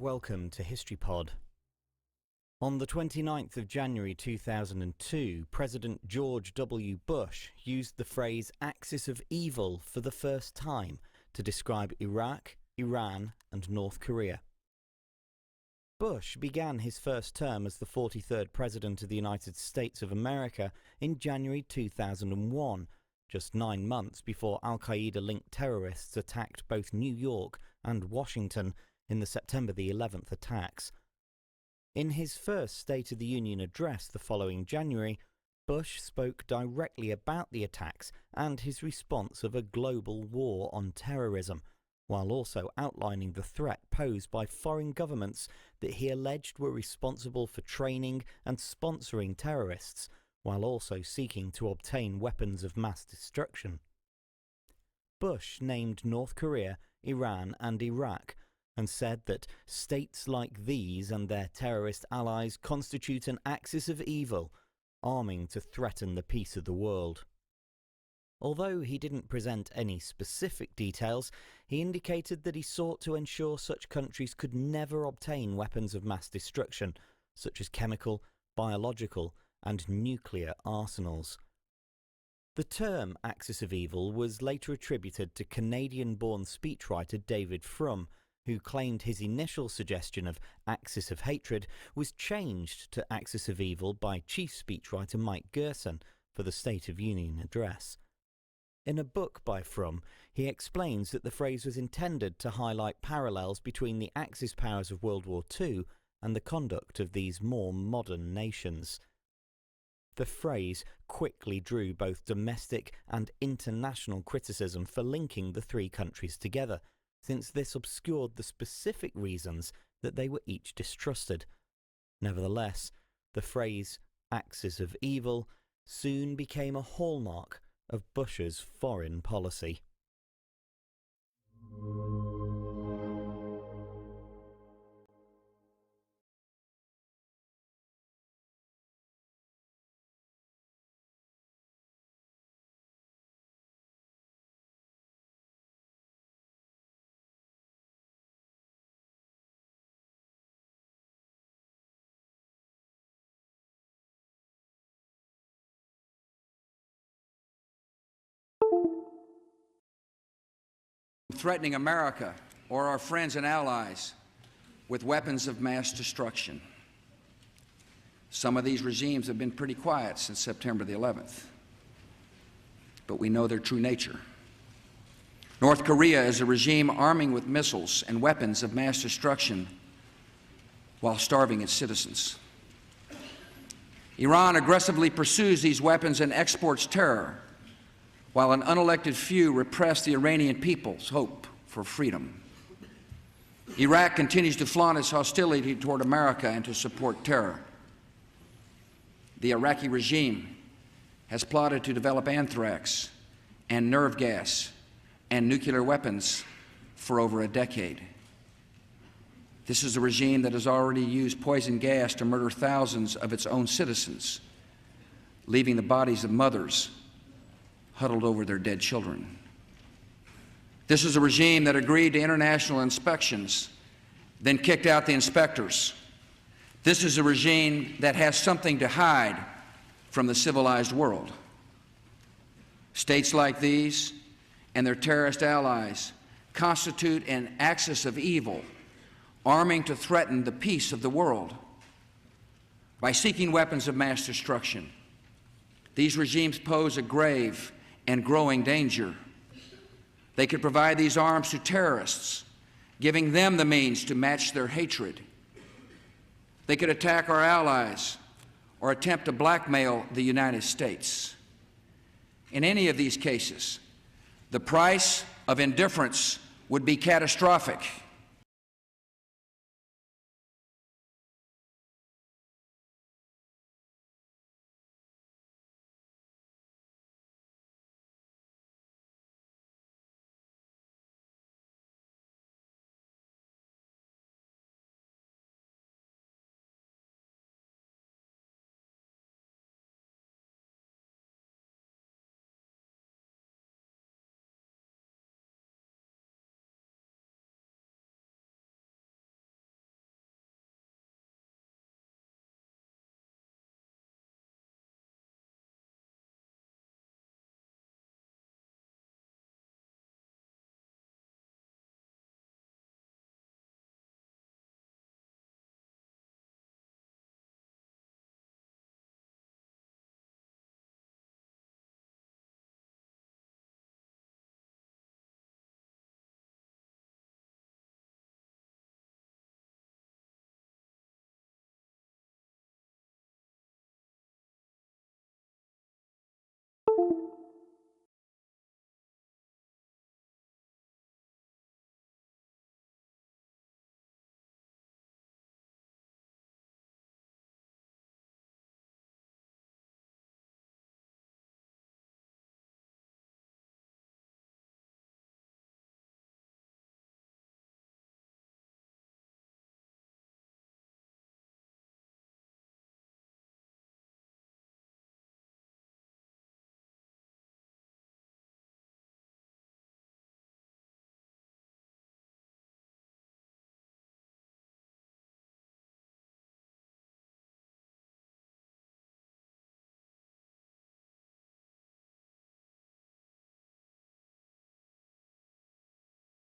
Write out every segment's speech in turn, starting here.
welcome to HistoryPod. On the 29th of January 2002, President George W. Bush used the phrase axis of evil for the first time to describe Iraq, Iran, and North Korea. Bush began his first term as the 43rd President of the United States of America in January 2001, just 9 months before al-Qaeda-linked terrorists attacked both New York and Washington in the September the 11th attacks. In his first State of the Union address the following January, Bush spoke directly about the attacks and his response of a global war on terrorism, while also outlining the threat posed by foreign governments that he alleged were responsible for training and sponsoring terrorists, while also seeking to obtain weapons of mass destruction. Bush named North Korea, Iran, and Iraq, and said that states like these and their terrorist allies constitute an axis of evil, arming to threaten the peace of the world. Although he didn't present any specific details, he indicated that he sought to ensure such countries could never obtain weapons of mass destruction, such as chemical, biological, and nuclear arsenals. The term axis of evil was later attributed to Canadian-born speechwriter David Frum, who claimed his initial suggestion of axis of hatred was changed to axis of evil by chief speechwriter Mike Gerson for the State of Union address. In a book by Frum, he explains that the phrase was intended to highlight parallels between the Axis powers of World War II and the conduct of these more modern nations. The phrase quickly drew both domestic and international criticism for linking the three countries together, since this obscured the specific reasons that they were each distrusted. Nevertheless, the phrase axis of evil soon became a hallmark of Bush's foreign policy. Threatening America or our friends and allies with weapons of mass destruction. Some of these regimes have been pretty quiet since September the 11th, but we know their true nature. North Korea is a regime arming with missiles and weapons of mass destruction while starving its citizens. Iran aggressively pursues these weapons and exports terror, while an unelected few repress the Iranian people's hope for freedom. Iraq continues to flaunt its hostility toward America and to support terror. The Iraqi regime has plotted to develop anthrax and nerve gas and nuclear weapons for over a decade. This is a regime that has already used poison gas to murder thousands of its own citizens, leaving the bodies of mothers huddled over their dead children. This is a regime that agreed to international inspections, then kicked out the inspectors. This is a regime that has something to hide from the civilized world. States like these and their terrorist allies constitute an axis of evil, arming to threaten the peace of the world. By seeking weapons of mass destruction, these regimes pose a grave and growing danger. They could provide these arms to terrorists, giving them the means to match their hatred. They could attack our allies or attempt to blackmail the United States. In any of these cases, the price of indifference would be catastrophic.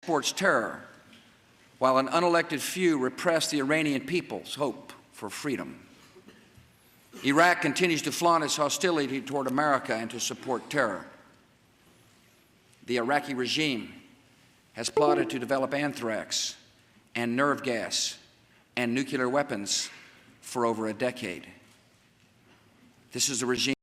exports terror, while an unelected few repress the Iranian people's hope for freedom. Iraq continues to flaunt its hostility toward America and to support terror. The Iraqi regime has plotted to develop anthrax and nerve gas and nuclear weapons for over a decade. This is a regime